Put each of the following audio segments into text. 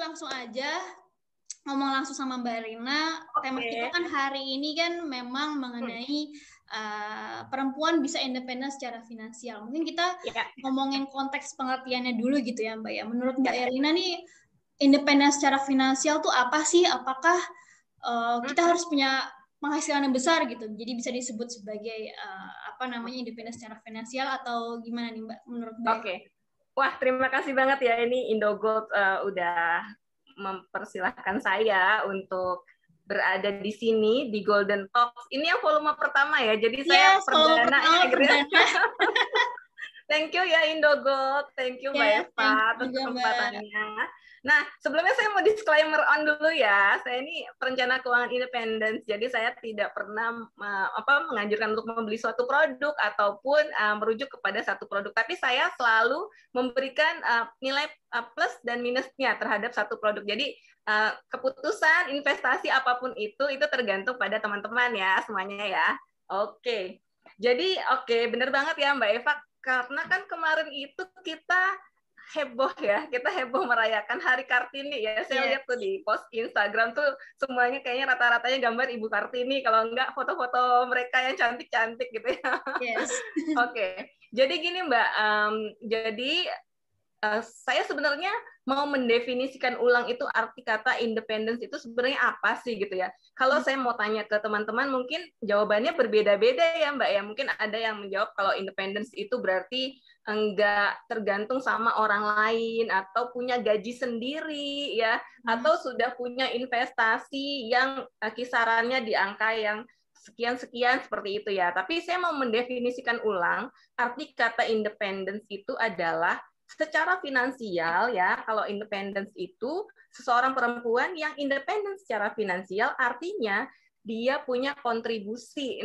langsung aja ngomong langsung sama Mbak Rina. Tema kita kan hari ini kan memang mengenai perempuan bisa independen secara finansial. Mungkin kita ngomongin konteks pengertiannya dulu gitu ya Mbak ya. Menurut Mbak Rina nih, independen secara finansial tuh apa sih? Apakah kita harus punya penghasilan yang besar gitu, jadi bisa disebut sebagai independen secara finansial, atau gimana nih Mbak menurut Mbak? Oke. Wah, terima kasih banget ya ini Indogold udah mempersilahkan saya untuk berada di sini di Golden Talks. Ini yang volume pertama ya, jadi saya perdana ya gitu ya. Thank you ya Indogold, thank you Mbak Eva atas kesempatannya. Nah, sebelumnya saya mau disclaimer on dulu ya. Saya ini perencana keuangan independen, jadi saya tidak pernah menganjurkan untuk membeli suatu produk ataupun merujuk kepada satu produk. Tapi saya selalu memberikan nilai plus dan minusnya terhadap satu produk. Jadi keputusan investasi apapun itu tergantung pada teman-teman ya semuanya ya. Oke. Jadi benar banget ya Mbak Eva, karena kan kemarin itu kita heboh merayakan Hari Kartini ya. Saya lihat tuh di post Instagram tuh semuanya kayaknya rata-ratanya gambar Ibu Kartini, kalau enggak foto-foto mereka yang cantik-cantik gitu ya. Yes. Oke. Jadi gini Mbak, saya sebenarnya mau mendefinisikan ulang itu arti kata independence itu sebenarnya apa sih gitu ya. Kalau saya mau tanya ke teman-teman mungkin jawabannya berbeda-beda ya Mbak ya. Mungkin ada yang menjawab kalau independence itu berarti enggak tergantung sama orang lain, atau punya gaji sendiri ya, atau sudah punya investasi yang kisarannya di angka yang sekian-sekian seperti itu ya. Tapi saya mau mendefinisikan ulang arti kata independence itu adalah secara finansial ya. Kalau independence itu seseorang perempuan yang independen secara finansial, artinya dia punya kontribusi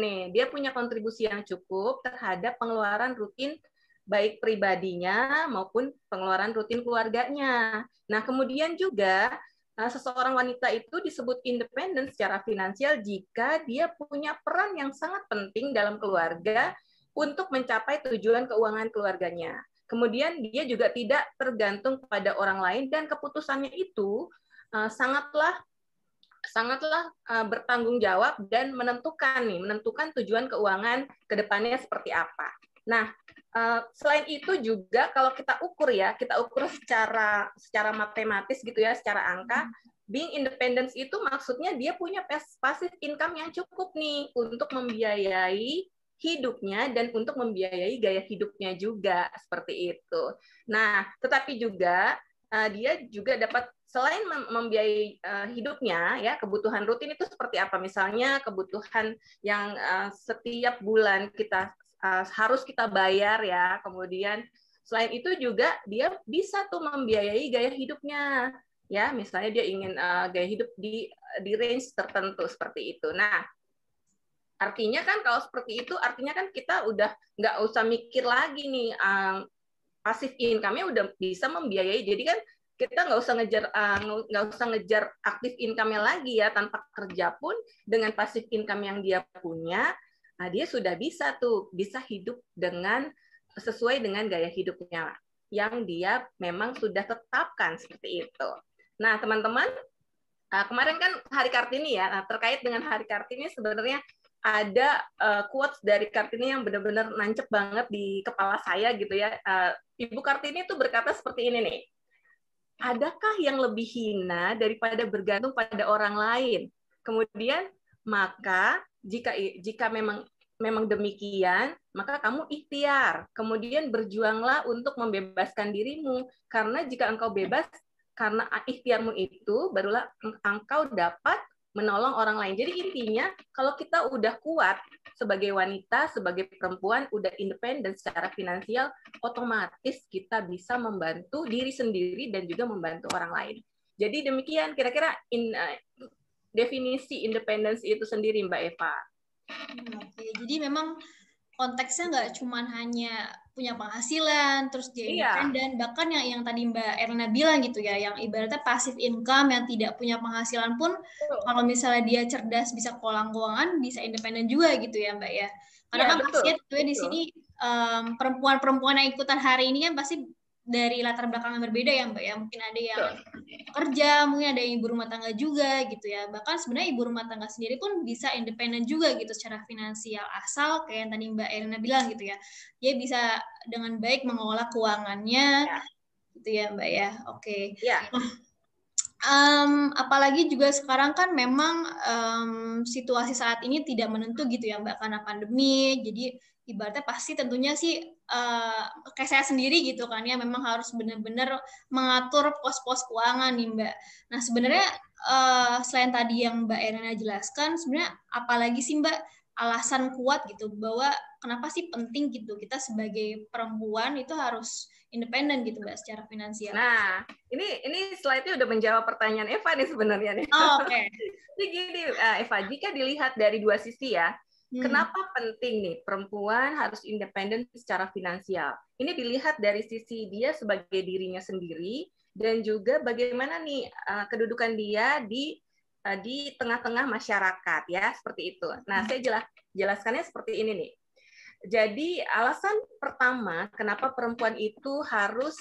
yang cukup terhadap pengeluaran rutin baik pribadinya maupun pengeluaran rutin keluarganya. Nah, kemudian juga seseorang wanita itu disebut independen secara finansial jika dia punya peran yang sangat penting dalam keluarga untuk mencapai tujuan keuangan keluarganya. Kemudian dia juga tidak tergantung pada orang lain, dan keputusannya itu sangatlah bertanggung jawab dan menentukan tujuan keuangan ke depannya seperti apa. Nah, selain itu juga kalau kita ukur secara matematis gitu ya, secara angka, being independence itu maksudnya dia punya passive income yang cukup nih untuk membiayai hidupnya dan untuk membiayai gaya hidupnya juga, seperti itu. Nah, tetapi juga dia juga dapat selain membiayai hidupnya ya, kebutuhan rutin itu seperti apa? Misalnya kebutuhan yang setiap bulan harus kita bayar ya. Kemudian selain itu juga dia bisa tuh membiayai gaya hidupnya ya. Misalnya dia ingin gaya hidup di range tertentu seperti itu. Nah, artinya kan kalau seperti itu, artinya kan kita udah nggak usah mikir lagi nih, passive income-nya udah bisa membiayai. Jadi kan kita nggak usah ngejar aktif income-nya lagi ya. Tanpa kerja pun dengan passive income yang dia punya, dia sudah bisa hidup sesuai dengan gaya hidupnya yang dia memang sudah tetapkan seperti itu. Nah, teman-teman, kemarin kan Hari Kartini ya. Nah, terkait dengan Hari Kartini sebenarnya ada quotes dari Kartini yang benar-benar nancep banget di kepala saya gitu ya. Ibu Kartini itu berkata seperti ini nih, adakah yang lebih hina daripada bergantung pada orang lain? Kemudian maka jika memang demikian, maka kamu ikhtiar. Kemudian berjuanglah untuk membebaskan dirimu, karena jika engkau bebas karena ikhtiarmu itu, barulah engkau dapat menolong orang lain. Jadi intinya kalau kita udah kuat sebagai wanita, sebagai perempuan, udah independen secara finansial, otomatis kita bisa membantu diri sendiri dan juga membantu orang lain. Jadi demikian kira-kira definisi independensi itu sendiri, Mbak Eva. Oke, jadi memang konteksnya nggak cuma hanya punya penghasilan, terus dia independen, bahkan yang tadi Mbak Erna bilang gitu ya, yang ibaratnya passive income, yang tidak punya penghasilan pun, kalau misalnya dia cerdas, bisa keuangan, bisa independen juga gitu ya Mbak ya. Karena kan pasti ya di sini perempuan-perempuan yang ikutan hari ini kan pasti dari latar belakang yang berbeda ya Mbak ya. Mungkin ada yang kerja, mungkin ada yang ibu rumah tangga juga gitu ya. Bahkan sebenarnya ibu rumah tangga sendiri pun bisa independen juga gitu secara finansial, asal kayak yang tadi Mbak Elina bilang gitu ya. Dia bisa dengan baik mengelola keuangannya gitu ya Mbak ya. Oke. Apalagi juga sekarang kan memang situasi saat ini tidak menentu gitu ya Mbak, karena pandemi. Jadi ibaratnya pasti tentunya sih kayak saya sendiri gitu kan ya, memang harus benar-benar mengatur pos-pos keuangan nih Mbak. Nah sebenarnya selain tadi yang Mbak Erina jelaskan, sebenarnya apalagi sih Mbak alasan kuat gitu bahwa kenapa sih penting gitu kita sebagai perempuan itu harus independen gitu Mbak secara finansial. Nah, ini slide-nya udah menjawab pertanyaan Eva nih sebenarnya nih. Oh, oke. Jadi gini, Eva, jika dilihat dari dua sisi ya, kenapa penting nih perempuan harus independen secara finansial? Ini dilihat dari sisi dia sebagai dirinya sendiri dan juga bagaimana nih kedudukan dia di tengah-tengah masyarakat ya, seperti itu. Nah, saya jelaskannya seperti ini nih. Jadi alasan pertama kenapa perempuan itu harus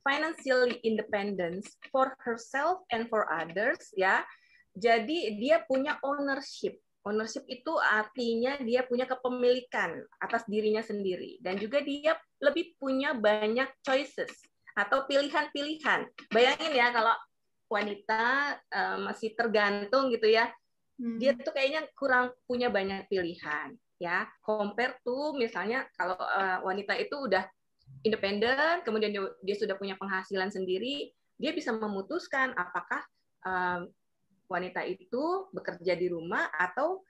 financially independent for herself and for others ya. Jadi dia punya ownership. Ownership itu artinya dia punya kepemilikan atas dirinya sendiri dan juga dia lebih punya banyak choices atau pilihan-pilihan. Bayangin ya kalau wanita masih tergantung gitu ya. Dia tuh kayaknya kurang punya banyak pilihan ya. Compare to misalnya kalau wanita itu udah independen, kemudian dia sudah punya penghasilan sendiri, dia bisa memutuskan apakah wanita itu bekerja di rumah atau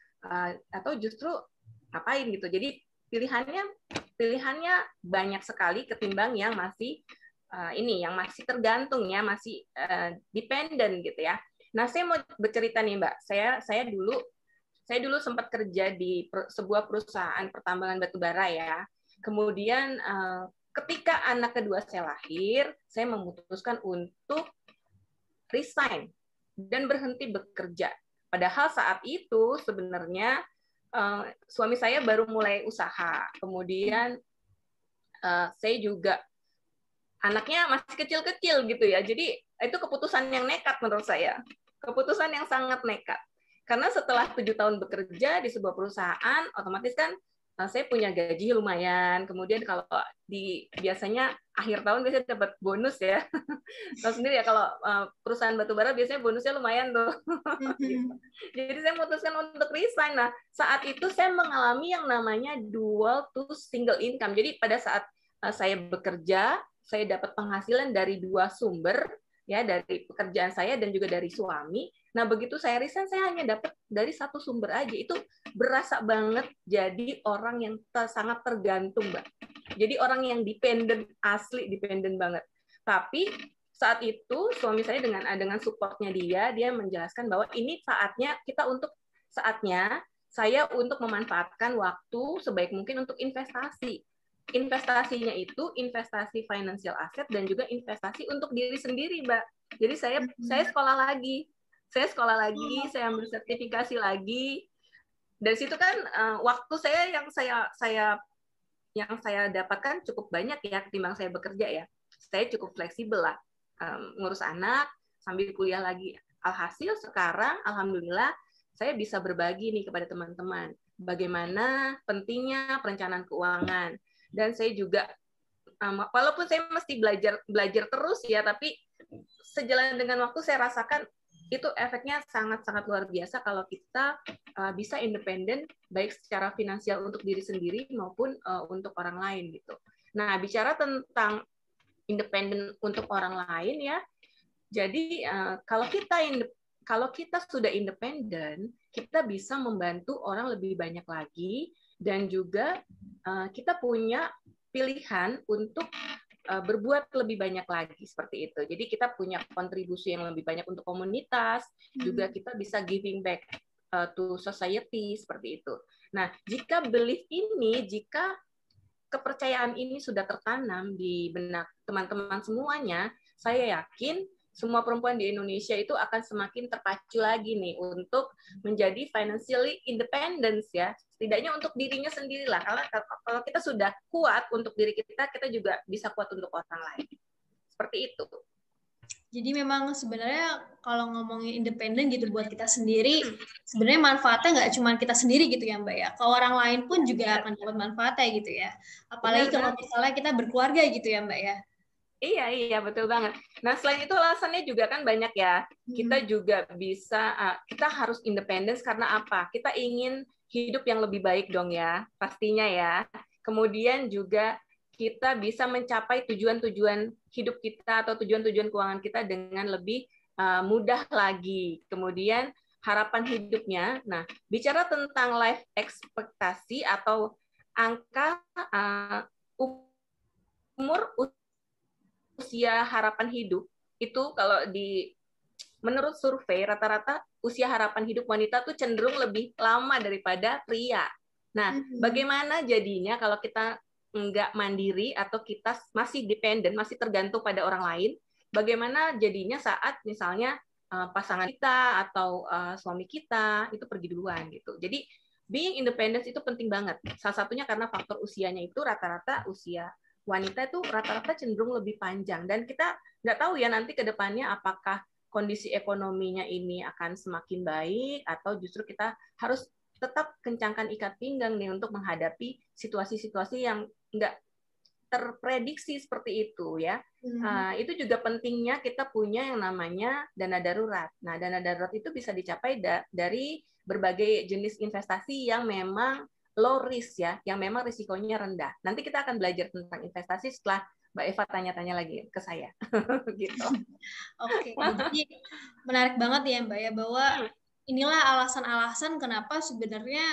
justru ngapain gitu. Jadi pilihannya banyak sekali ketimbang yang masih yang masih tergantung ya, masih dependen gitu ya. Nah, saya mau bercerita nih Mbak. Saya dulu sempat kerja di sebuah perusahaan pertambangan batubara ya. Kemudian ketika anak kedua saya lahir, saya memutuskan untuk resign dan berhenti bekerja. Padahal saat itu sebenarnya suami saya baru mulai usaha. Kemudian saya juga anaknya masih kecil-kecil gitu ya. Jadi itu keputusan yang nekat menurut saya. Keputusan yang sangat nekat. Karena setelah 7 tahun bekerja di sebuah perusahaan, otomatis kan saya punya gaji lumayan. Kemudian kalau biasanya akhir tahun biasanya dapat bonus ya. Tahu sendiri ya kalau perusahaan batubara biasanya bonusnya lumayan tuh. Jadi saya memutuskan untuk resign. Nah, saat itu saya mengalami yang namanya dual to single income. Jadi pada saat saya bekerja, saya dapat penghasilan dari 2 sumber ya, dari pekerjaan saya dan juga dari suami. Nah, begitu saya resign, saya hanya dapat dari 1 sumber aja. Itu berasa banget jadi orang yang sangat tergantung, Mbak. Jadi orang yang dependen, asli dependen banget. Tapi saat itu suami saya dengan supportnya dia menjelaskan bahwa ini saatnya saya untuk memanfaatkan waktu sebaik mungkin untuk investasi. Investasinya itu investasi financial asset dan juga investasi untuk diri sendiri, Mbak. Jadi saya sekolah lagi. Saya ambil sertifikasi lagi. Dari situ kan waktu yang saya dapatkan cukup banyak ya ketimbang saya bekerja ya. Saya cukup fleksibel lah, ngurus anak sambil kuliah lagi. Alhasil sekarang alhamdulillah saya bisa berbagi nih kepada teman-teman bagaimana pentingnya perencanaan keuangan. Dan saya juga walaupun saya mesti belajar terus ya, tapi sejalan dengan waktu saya rasakan itu efeknya sangat-sangat luar biasa kalau kita bisa independen baik secara finansial untuk diri sendiri maupun untuk orang lain gitu. Nah, bicara tentang independen untuk orang lain ya. Jadi kalau kita sudah independen, kita bisa membantu orang lebih banyak lagi dan juga kita punya pilihan untuk berbuat lebih banyak lagi seperti itu. Jadi kita punya kontribusi yang lebih banyak untuk komunitas, juga kita bisa giving back to society seperti itu. Nah, jika kepercayaan ini sudah tertanam di benak teman-teman semuanya, saya yakin semua perempuan di Indonesia itu akan semakin terpacu lagi nih untuk menjadi financially independent ya. Setidaknya untuk dirinya sendirilah. Karena kalau kita sudah kuat untuk diri kita, kita juga bisa kuat untuk orang lain. Seperti itu. Jadi memang sebenarnya kalau ngomongin independen gitu buat kita sendiri, sebenarnya manfaatnya nggak cuma kita sendiri gitu ya Mbak ya. Ke orang lain pun juga akan dapat manfaatnya gitu ya. Apalagi kalau misalnya kita berkeluarga gitu ya Mbak ya. Iya, betul banget. Nah, selain itu alasannya juga kan banyak ya. Kita juga bisa, kita harus independen karena apa? Kita ingin hidup yang lebih baik dong ya, pastinya ya. Kemudian juga kita bisa mencapai tujuan-tujuan hidup kita atau tujuan-tujuan keuangan kita dengan lebih mudah lagi. Kemudian harapan hidupnya. Nah, bicara tentang life ekspektasi atau angka umur usia harapan hidup itu kalau menurut survei rata-rata usia harapan hidup wanita tuh cenderung lebih lama daripada pria. Nah, bagaimana jadinya kalau kita nggak mandiri atau kita masih dependen, masih tergantung pada orang lain? Bagaimana jadinya saat misalnya pasangan kita atau suami kita itu pergi duluan gitu. Jadi being independent itu penting banget. Salah satunya karena faktor usianya itu rata-rata usia wanita itu rata-rata cenderung lebih panjang, dan kita nggak tahu ya nanti ke depannya apakah kondisi ekonominya ini akan semakin baik atau justru kita harus tetap kencangkan ikat pinggang nih untuk menghadapi situasi-situasi yang nggak terprediksi seperti itu ya. Itu juga pentingnya kita punya yang namanya dana darurat. Nah, dana darurat itu bisa dicapai dari berbagai jenis investasi yang memang low risk ya, yang memang risikonya rendah. Nanti kita akan belajar tentang investasi setelah Mbak Eva tanya-tanya lagi ke saya. Gitu. Oke, jadi menarik banget ya Mbak ya, bahwa inilah alasan-alasan kenapa sebenarnya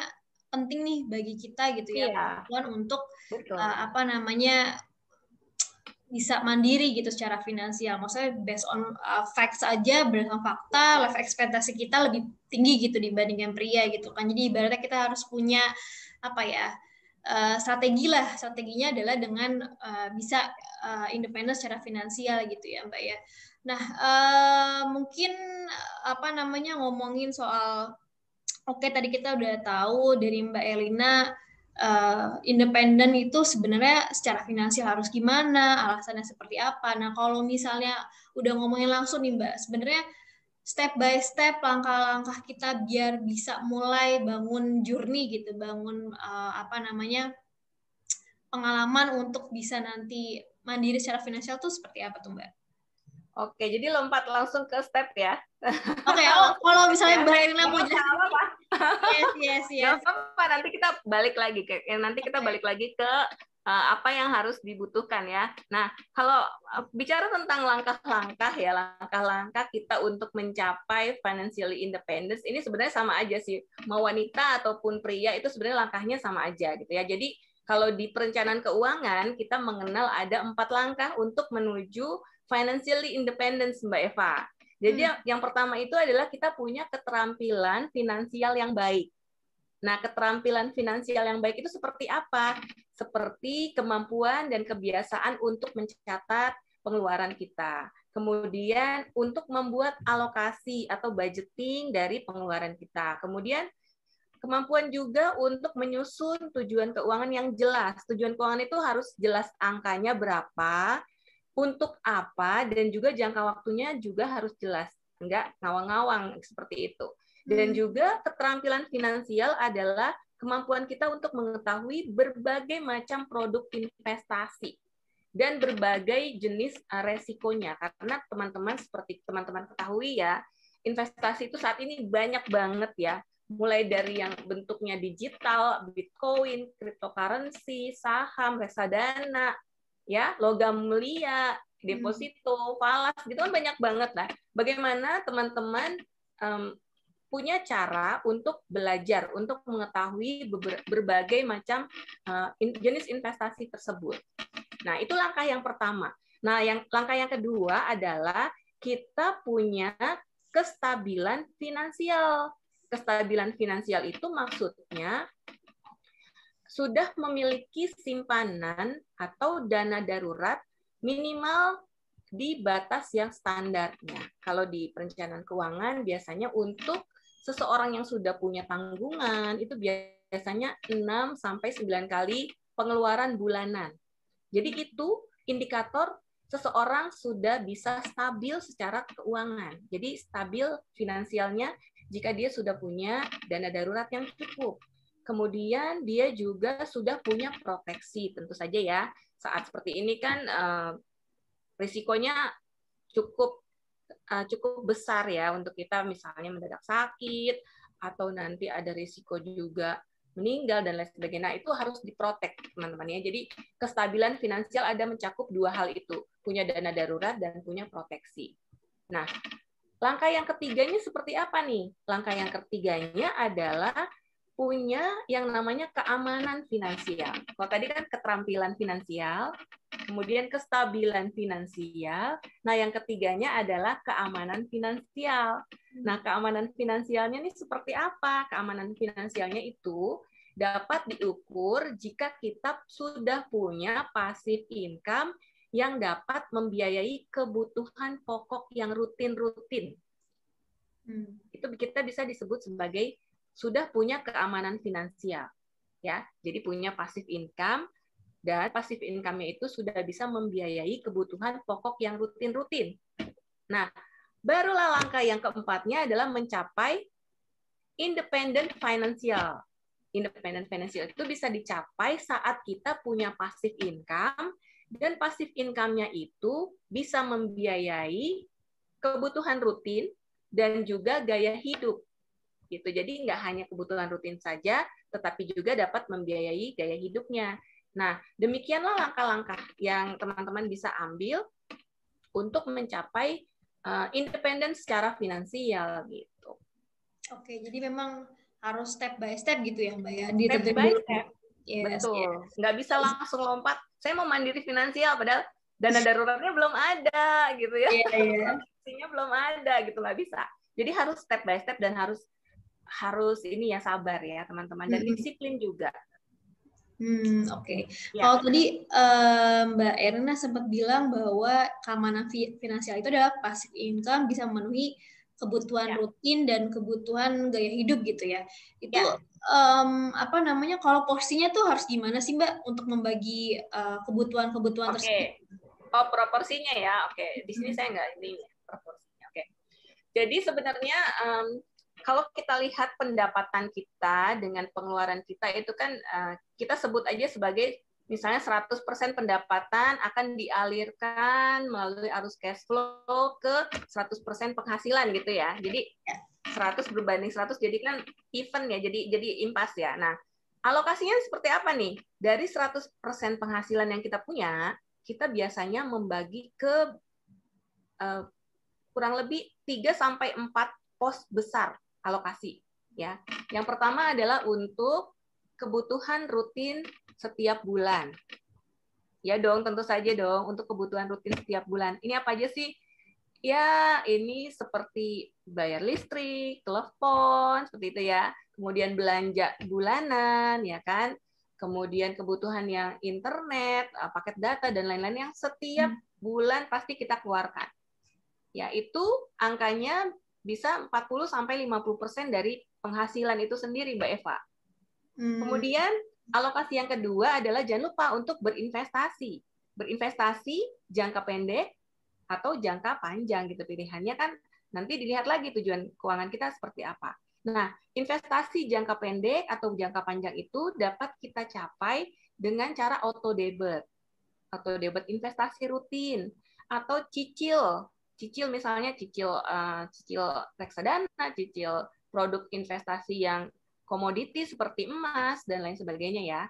penting nih bagi kita gitu ya, perempuan untuk bisa mandiri gitu secara finansial. Maksudnya based on facts aja, berdasarkan fakta, life ekspektasi kita lebih tinggi gitu dibandingkan pria gitu kan. Jadi ibaratnya kita harus punya strategi lah. Strateginya adalah dengan bisa independen secara finansial gitu ya Mbak ya. Nah, mungkin ngomongin soal tadi kita udah tahu dari Mbak Elina independen itu sebenarnya secara finansial harus gimana, alasannya seperti apa. Nah, kalau misalnya udah ngomongin langsung nih Mbak, sebenarnya step by step langkah-langkah kita biar bisa mulai bangun journey gitu, bangun pengalaman untuk bisa nanti mandiri secara finansial tuh seperti apa tuh Mbak? Oke, jadi lompat langsung ke step ya. Oke, kalau misalnya Mbak Elina mau jelasin. Yes. Gak apa-apa, nanti kita balik lagi ke apa yang harus dibutuhkan ya. Nah, kalau bicara tentang langkah-langkah kita untuk mencapai financially independence, ini sebenarnya sama aja sih. Mau wanita ataupun pria itu sebenarnya langkahnya sama aja gitu ya. Jadi kalau di perencanaan keuangan kita mengenal ada 4 langkah untuk menuju financially independence, Mbak Eva. Jadi yang pertama itu adalah kita punya keterampilan finansial yang baik. Nah, keterampilan finansial yang baik itu seperti apa? Seperti kemampuan dan kebiasaan untuk mencatat pengeluaran kita. Kemudian untuk membuat alokasi atau budgeting dari pengeluaran kita. Kemudian kemampuan juga untuk menyusun tujuan keuangan yang jelas. Tujuan keuangan itu harus jelas angkanya berapa, untuk apa, dan juga jangka waktunya juga harus jelas, enggak ngawang-ngawang seperti itu. Dan juga keterampilan finansial adalah kemampuan kita untuk mengetahui berbagai macam produk investasi dan berbagai jenis resikonya. Karena teman-teman seperti teman-teman ketahui ya, investasi itu saat ini banyak banget ya, mulai dari yang bentuknya digital, Bitcoin, cryptocurrency, saham, reksadana, ya, logam mulia, deposito, falas, gitu kan banyak banget lah. Bagaimana teman-teman punya cara untuk belajar, untuk mengetahui berbagai macam jenis investasi tersebut. Nah, itu langkah yang pertama. Nah, langkah yang kedua adalah kita punya kestabilan finansial. Kestabilan finansial itu maksudnya sudah memiliki simpanan atau dana darurat minimal di batas yang standarnya. Kalau di perencanaan keuangan biasanya untuk seseorang yang sudah punya tanggungan itu biasanya 6 sampai 9 kali pengeluaran bulanan. Jadi itu indikator seseorang sudah bisa stabil secara keuangan. Jadi stabil finansialnya jika dia sudah punya dana darurat yang cukup. Kemudian dia juga sudah punya proteksi, tentu saja ya. Saat seperti ini kan risikonya cukup besar ya untuk kita misalnya mendadak sakit atau nanti ada risiko juga meninggal dan lain sebagainya. Nah, itu harus diprotek teman-teman ya. Jadi kestabilan finansial ada mencakup dua hal itu, punya dana darurat dan punya proteksi. Nah, langkah yang ketiganya seperti apa nih? Langkah yang ketiganya adalah punya yang namanya keamanan finansial. Kalau tadi kan keterampilan finansial, kemudian kestabilan finansial. Nah, yang ketiganya adalah keamanan finansial. Nah, keamanan finansialnya ini seperti apa? Keamanan finansialnya itu dapat diukur jika kita sudah punya passive income yang dapat membiayai kebutuhan pokok yang rutin-rutin. Itu kita bisa disebut sebagai sudah punya keamanan finansial, ya. Jadi punya passive income dan passive income-nya itu sudah bisa membiayai kebutuhan pokok yang rutin-rutin. Nah, barulah langkah yang keempatnya adalah mencapai independent financial. Independent financial itu bisa dicapai saat kita punya passive income dan passive income-nya itu bisa membiayai kebutuhan rutin dan juga gaya hidup. Gitu. Jadi nggak hanya kebutuhan rutin saja, tetapi juga dapat membiayai gaya hidupnya. Nah, demikianlah langkah-langkah yang teman-teman bisa ambil untuk mencapai independen secara finansial gitu. Oke, jadi memang harus step by step gitu ya, Mbak ya. Step by step. Yes, betul. yes. Nggak bisa langsung lompat. Saya mau mandiri finansial, padahal dana daruratnya belum ada gitu ya. Proteksinya belum ada gitu, nggak bisa. Jadi harus step by step dan harus ini ya sabar ya teman-teman dan disiplin juga. Oke. Kalau tadi Mbak Erna sempat bilang bahwa keamanan finansial itu adalah passive income bisa memenuhi kebutuhan rutin dan kebutuhan gaya hidup gitu ya. Itu apa namanya? Kalau porsinya tuh harus gimana sih Mbak untuk membagi kebutuhan-kebutuhan tersebut? Oh, proporsinya ya. Oke. Di sini saya nggak ini proporsinya. Oke. Jadi sebenarnya kalau kita lihat pendapatan kita dengan pengeluaran kita itu kan kita sebut aja sebagai misalnya 100% pendapatan akan dialirkan melalui arus cash flow ke 100% penghasilan gitu ya. Jadi 100 berbanding 100 jadi kan even ya, jadi impas ya. Nah, alokasinya seperti apa nih? Dari 100% penghasilan yang kita punya, kita biasanya membagi ke kurang lebih 3 sampai 4 pos besar alokasi ya. Yang pertama adalah untuk kebutuhan rutin setiap bulan. Ya dong, tentu saja dong untuk kebutuhan rutin setiap bulan. Ini apa aja sih? Ya, ini seperti bayar listrik, telepon, seperti itu ya. Kemudian belanja bulanan, ya kan? Kemudian kebutuhan yang internet, paket data dan lain-lain yang setiap bulan pasti kita keluarkan. Ya, itu angkanya bisa 40-50% dari penghasilan itu sendiri, Mbak Eva. Kemudian alokasi yang kedua adalah jangan lupa untuk berinvestasi. Berinvestasi jangka pendek atau jangka panjang gitu pilihannya kan nanti dilihat lagi tujuan keuangan kita seperti apa. Nah, investasi jangka pendek atau jangka panjang itu dapat kita capai dengan cara auto debit. Auto debit investasi rutin atau cicil misalnya cicil reksadana, cicil produk investasi yang komoditi seperti emas dan lain sebagainya ya.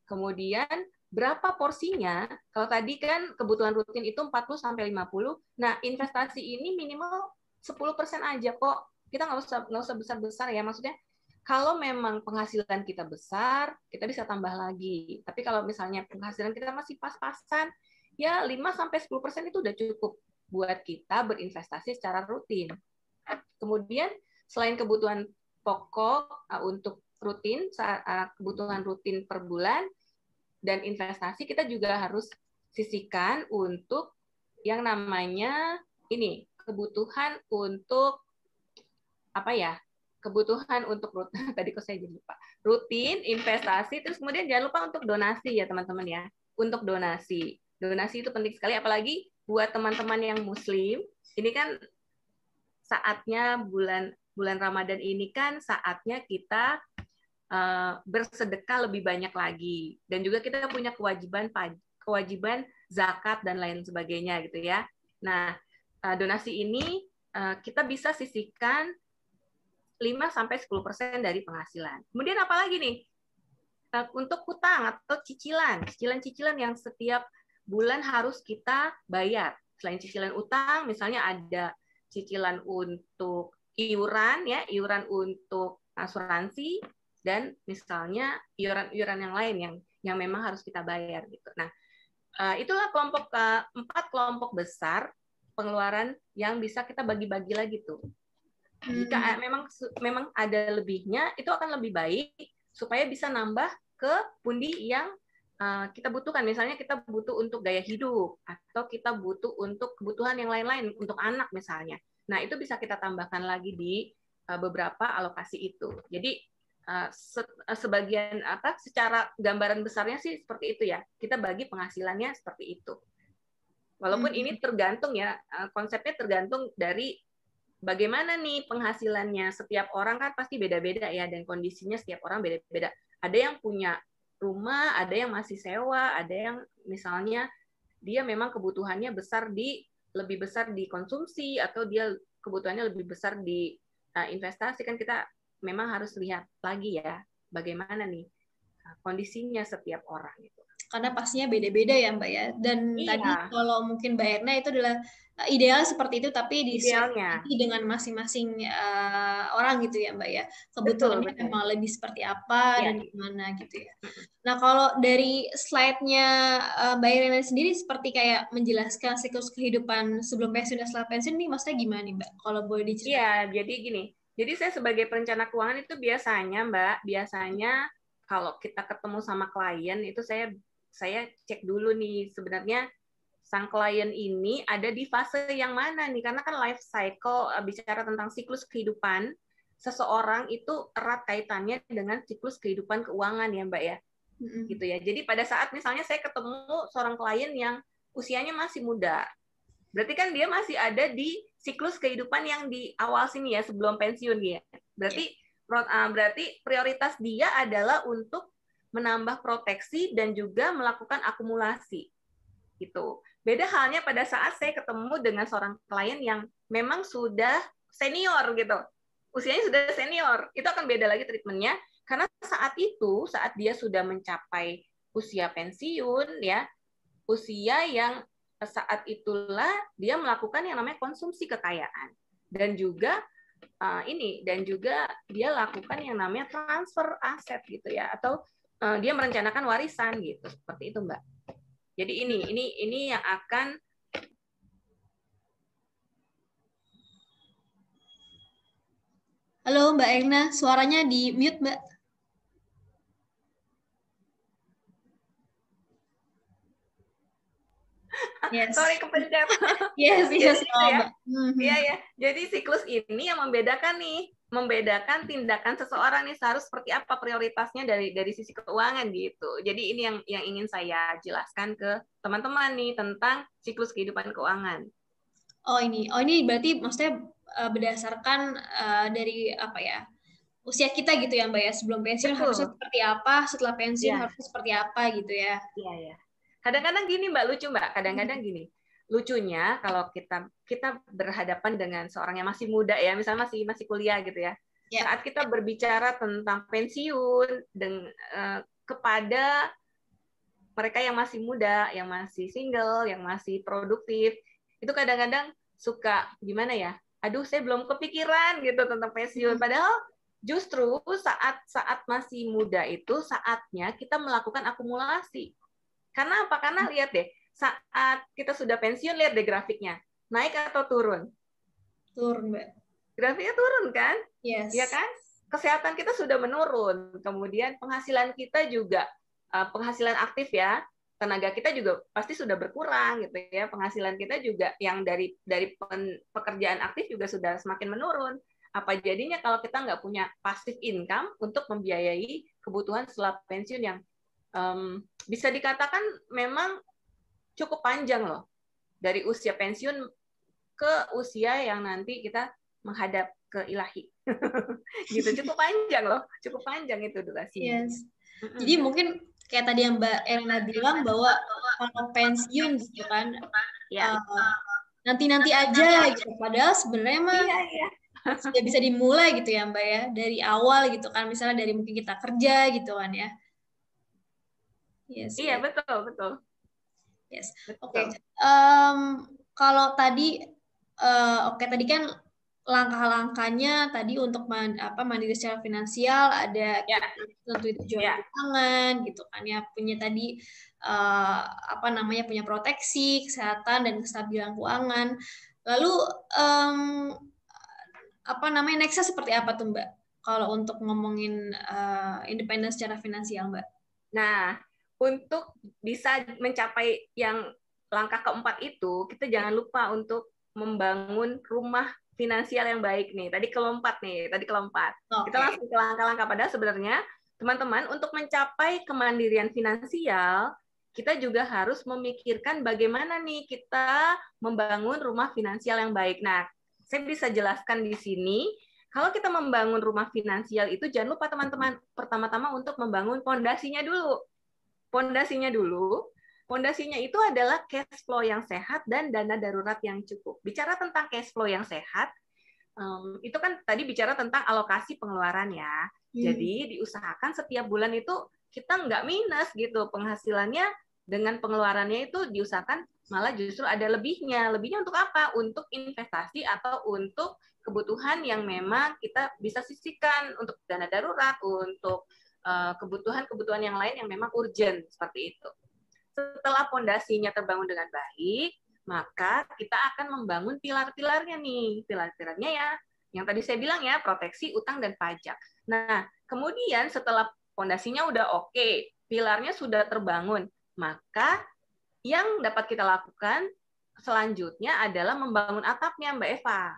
Kemudian berapa porsinya? Kalau tadi kan kebutuhan rutin itu 40 sampai 50. Nah, investasi ini minimal 10% aja kok. Kita nggak usah besar-besar ya. Maksudnya kalau memang penghasilan kita besar, kita bisa tambah lagi. Tapi kalau misalnya penghasilan kita masih pas-pasan, ya 5-10% itu udah cukup buat kita berinvestasi secara rutin. Kemudian selain kebutuhan pokok untuk rutin, kebutuhan rutin per bulan dan investasi, kita juga harus sisihkan untuk yang namanya ini kebutuhan untuk apa ya? Kebutuhan untuk tadi kok saya jadi lupa. Rutin, investasi, terus kemudian jangan lupa untuk donasi ya teman-teman ya. Untuk donasi. Donasi itu penting sekali, apalagi buat teman-teman yang Muslim. Ini kan saatnya bulan Ramadan ini kan saatnya kita bersedekah lebih banyak lagi. Dan juga kita punya kewajiban zakat dan lain sebagainya gitu ya. Nah, donasi ini kita bisa sisihkan 5-10% dari penghasilan. Kemudian apa lagi nih? Untuk hutang atau cicilan yang setiap bulan harus kita bayar. Selain cicilan utang, misalnya ada cicilan untuk iuran ya, iuran untuk asuransi dan misalnya iuran-iuran yang lain yang memang harus kita bayar gitu. Nah, itulah 4 kelompok besar pengeluaran yang bisa kita bagi-bagi lagi tuh. Jika memang ada lebihnya, itu akan lebih baik supaya bisa nambah ke pundi yang kita butuhkan. Misalnya kita butuh untuk gaya hidup, atau kita butuh untuk kebutuhan yang lain-lain, untuk anak misalnya. Nah, itu bisa kita tambahkan lagi di beberapa alokasi itu. Jadi, sebagian secara gambaran besarnya sih seperti itu ya. Kita bagi penghasilannya seperti itu. Walaupun ini tergantung ya, konsepnya tergantung dari bagaimana nih penghasilannya. Setiap orang kan pasti beda-beda ya, dan kondisinya setiap orang beda-beda. Ada yang punya rumah, ada yang masih sewa, ada yang misalnya dia memang kebutuhannya lebih besar di konsumsi, atau dia kebutuhannya lebih besar di investasi. Kan kita memang harus lihat lagi ya, bagaimana nih kondisinya setiap orang gitu. Karena pastinya beda-beda ya Mbak ya. Dan tadi kalau mungkin Mbak Erna itu adalah ideal seperti itu, tapi disesuaikan dengan masing-masing orang gitu ya Mbak ya. Kebutuhannya memang lebih seperti apa dan gimana gitu ya. Nah, kalau dari slide-nya Mbak Erna sendiri seperti kayak menjelaskan siklus kehidupan sebelum pensiun dan setelah pensiun nih, maksudnya gimana nih Mbak? Kalau boleh diceritakan. Iya, jadi gini. Jadi saya sebagai perencana keuangan itu biasanya kalau kita ketemu sama klien itu saya cek dulu nih sebenarnya sang klien ini ada di fase yang mana nih, karena kan life cycle bicara tentang siklus kehidupan seseorang itu erat kaitannya dengan siklus kehidupan keuangan ya Mbak ya. Gitu ya. Jadi pada saat misalnya saya ketemu seorang klien yang usianya masih muda, berarti kan dia masih ada di siklus kehidupan yang di awal sini ya, sebelum pensiun dia. Berarti prioritas dia adalah untuk menambah proteksi dan juga melakukan akumulasi. Gitu. Beda halnya pada saat saya ketemu dengan seorang klien yang memang sudah senior gitu. Usianya sudah senior. Itu akan beda lagi treatmentnya, karena saat dia sudah mencapai usia pensiun ya, usia yang saat itulah dia melakukan yang namanya konsumsi kekayaan, dan juga dia lakukan yang namanya transfer aset gitu ya, atau dia merencanakan warisan gitu, seperti itu Mbak. Jadi ini yang akan Halo Mbak Erna, suaranya di mute Mbak. Yes. Sorry kepencet. Yes. Iya ya. Jadi siklus ini yang membedakan tindakan seseorang nih harus seperti apa prioritasnya dari sisi keuangan gitu. Jadi ini yang ingin saya jelaskan ke teman-teman nih tentang siklus kehidupan keuangan. Oh ini berarti maksudnya berdasarkan dari apa ya, usia kita gitu ya Mbak ya, sebelum pensiun harusnya seperti apa, setelah pensiun harusnya seperti apa gitu ya. Iya. Kadang-kadang gini Mbak, lucu Mbak, kadang-kadang gini. Lucunya kalau kita berhadapan dengan seorang yang masih muda ya, misalnya masih kuliah gitu ya. Saat kita berbicara tentang pensiun kepada mereka yang masih muda, yang masih single, yang masih produktif, itu kadang-kadang suka gimana ya? Aduh, saya belum kepikiran gitu tentang pensiun. Padahal justru saat masih muda itu saatnya kita melakukan akumulasi. Karena apa? Karena lihat deh, saat kita sudah pensiun, lihat deh grafiknya. Naik atau turun? Turun, Mbak. Grafiknya turun kan? Yes. Ya kan? Kesehatan kita sudah menurun. Kemudian penghasilan kita juga, penghasilan aktif ya, tenaga kita juga pasti sudah berkurang gitu ya, penghasilan kita juga yang dari pekerjaan aktif juga sudah semakin menurun. Apa jadinya kalau kita nggak punya passive income untuk membiayai kebutuhan setelah pensiun yang bisa dikatakan memang cukup panjang loh, dari usia pensiun ke usia yang nanti kita menghadap ke ilahi. Gitu, cukup panjang loh, cukup panjang itu durasinya. Yes. Jadi mungkin kayak tadi yang Mbak Elena bilang bahwa kalau pensiun gitu kan, nanti-nanti aja gitu. Padahal sebenarnya mah sudah bisa dimulai gitu ya Mbak ya, dari awal gitu kan, misalnya dari mungkin kita kerja gitu kan ya. Yes. Iya, betul. Yes. Oke. Kalau tadi, tadi kan langkah-langkahnya tadi untuk mandiri secara finansial, ada tentu tujuan keuangan gitu kan ya, punya tadi punya proteksi kesehatan dan kestabilan keuangan. Lalu nextnya seperti apa tuh Mbak kalau untuk ngomongin independen secara finansial Mbak? Nah, untuk bisa mencapai yang langkah keempat itu, kita jangan lupa untuk membangun rumah finansial yang baik nih. Tadi kelompat. Kita langsung ke langkah-langkah. Padahal sebenarnya teman-teman untuk mencapai kemandirian finansial, kita juga harus memikirkan bagaimana nih kita membangun rumah finansial yang baik. Nah, saya bisa jelaskan di sini. Kalau kita membangun rumah finansial itu jangan lupa teman-teman, pertama-tama untuk membangun pondasinya dulu. Pondasinya itu adalah cash flow yang sehat dan dana darurat yang cukup. Bicara tentang cash flow yang sehat, itu kan tadi bicara tentang alokasi pengeluaran ya. Jadi diusahakan setiap bulan itu kita nggak minus gitu penghasilannya, dengan pengeluarannya itu diusahakan malah justru ada lebihnya. Lebihnya untuk apa? Untuk investasi atau untuk kebutuhan yang memang kita bisa sisihkan, untuk dana darurat, untuk kebutuhan-kebutuhan yang lain yang memang urgent, seperti itu. Setelah pondasinya terbangun dengan baik, maka kita akan membangun pilar-pilarnya nih. Pilar-pilarnya ya, yang tadi saya bilang ya, proteksi, utang, dan pajak. Nah, kemudian setelah pondasinya udah oke, pilarnya sudah terbangun, maka yang dapat kita lakukan selanjutnya adalah membangun atapnya, Mbak Eva.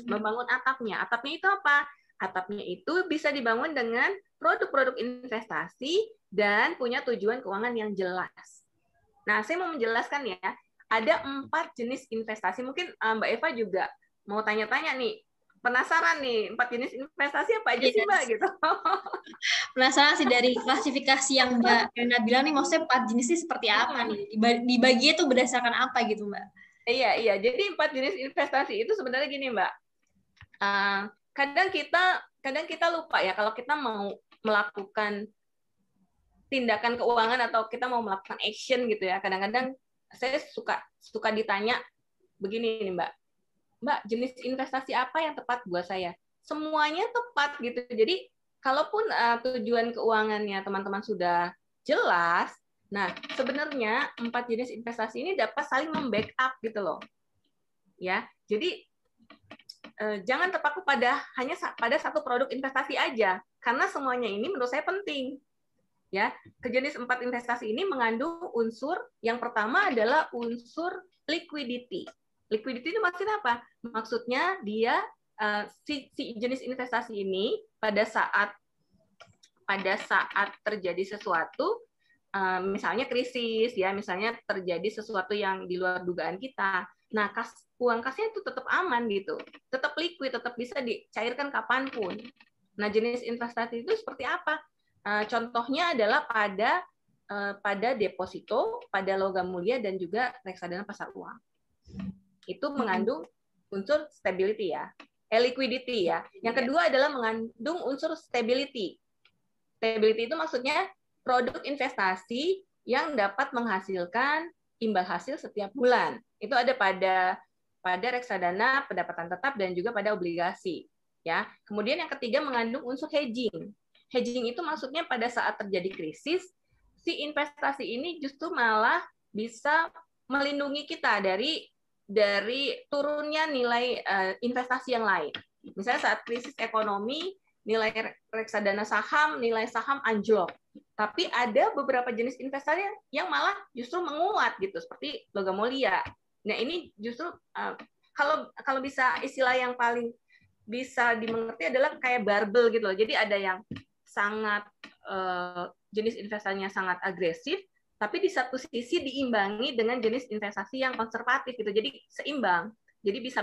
Membangun atapnya. Atapnya itu apa? Atapnya itu bisa dibangun dengan produk-produk investasi dan punya tujuan keuangan yang jelas. Nah, saya mau menjelaskan ya, ada 4 jenis investasi. Mungkin Mbak Eva juga mau tanya-tanya nih, penasaran nih, 4 jenis investasi apa aja sih Mbak? Gitu. Penasaran sih dari klasifikasi yang Mbak Rena bilang nih, maksudnya 4 jenis ini seperti apa nih? Dibagi itu berdasarkan apa gitu Mbak? Iya. Jadi 4 jenis investasi itu sebenarnya gini Mbak. Kadang kita lupa ya, kalau kita mau melakukan tindakan keuangan atau kita mau melakukan action gitu ya. Kadang-kadang saya suka ditanya begini nih Mbak, jenis investasi apa yang tepat buat saya? Semuanya tepat gitu. Jadi kalaupun tujuan keuangannya teman-teman sudah jelas, nah sebenarnya 4 jenis investasi ini dapat saling membackup gitu loh. Ya, jadi jangan terpaku hanya pada satu produk investasi aja, karena semuanya ini menurut saya penting. Ya, jenis 4 investasi ini mengandung unsur yang pertama adalah unsur liquidity. Liquidity itu maksudnya apa? Maksudnya dia si jenis investasi ini pada saat terjadi sesuatu, misalnya krisis ya, misalnya terjadi sesuatu yang di luar dugaan kita. Nah, uang kasnya itu tetap aman gitu, tetap liquid, tetap bisa dicairkan kapanpun. Nah, jenis investasi itu seperti apa? Contohnya adalah pada deposito, pada logam mulia, dan juga reksadana pasar uang. Itu mengandung unsur stability ya, liquidity ya. Yang kedua adalah mengandung unsur stability. Stability itu maksudnya produk investasi yang dapat menghasilkan imbal hasil setiap bulan. Itu ada pada reksadana pendapatan tetap dan juga pada obligasi. Ya. Kemudian yang ketiga mengandung unsur hedging. Hedging itu maksudnya pada saat terjadi krisis, si investasi ini justru malah bisa melindungi kita dari turunnya nilai investasi yang lain. Misalnya saat krisis ekonomi, nilai reksadana saham, nilai saham anjlok. Tapi ada beberapa jenis investasi yang malah justru menguat gitu, seperti logam mulia. Nah, ini justru kalau bisa istilah yang paling bisa dimengerti adalah kayak barbel gitu loh. Jadi ada yang sangat jenis investasinya sangat agresif, tapi di satu sisi diimbangi dengan jenis investasi yang konservatif gitu. Jadi seimbang. Jadi bisa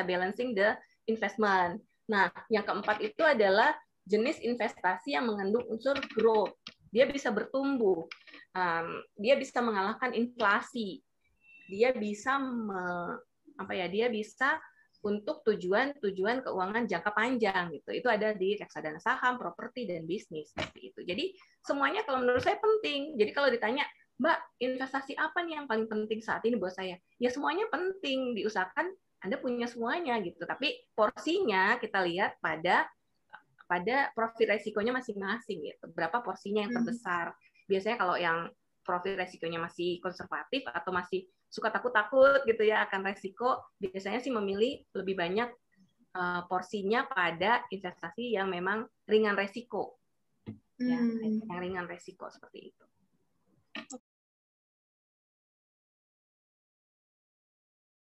balancing the investment. Nah, yang keempat itu adalah jenis investasi yang mengandung unsur growth. Dia bisa bertumbuh. Dia bisa mengalahkan inflasi. Dia bisa dia bisa untuk tujuan keuangan jangka panjang gitu. Itu ada di reksadana saham, properti, dan bisnis seperti itu. Jadi semuanya kalau menurut saya penting. Jadi kalau ditanya, Mbak, investasi apa nih yang paling penting saat ini buat saya? Ya semuanya penting, diusahakan Anda punya semuanya gitu. Tapi porsinya kita lihat pada profil resikonya masing-masing gitu. Berapa porsinya yang terbesar? Biasanya kalau yang profil resikonya masih konservatif atau masih suka takut-takut gitu ya akan resiko, biasanya sih memilih lebih banyak porsinya pada investasi yang memang ringan resiko. Ya, yang ringan resiko seperti itu.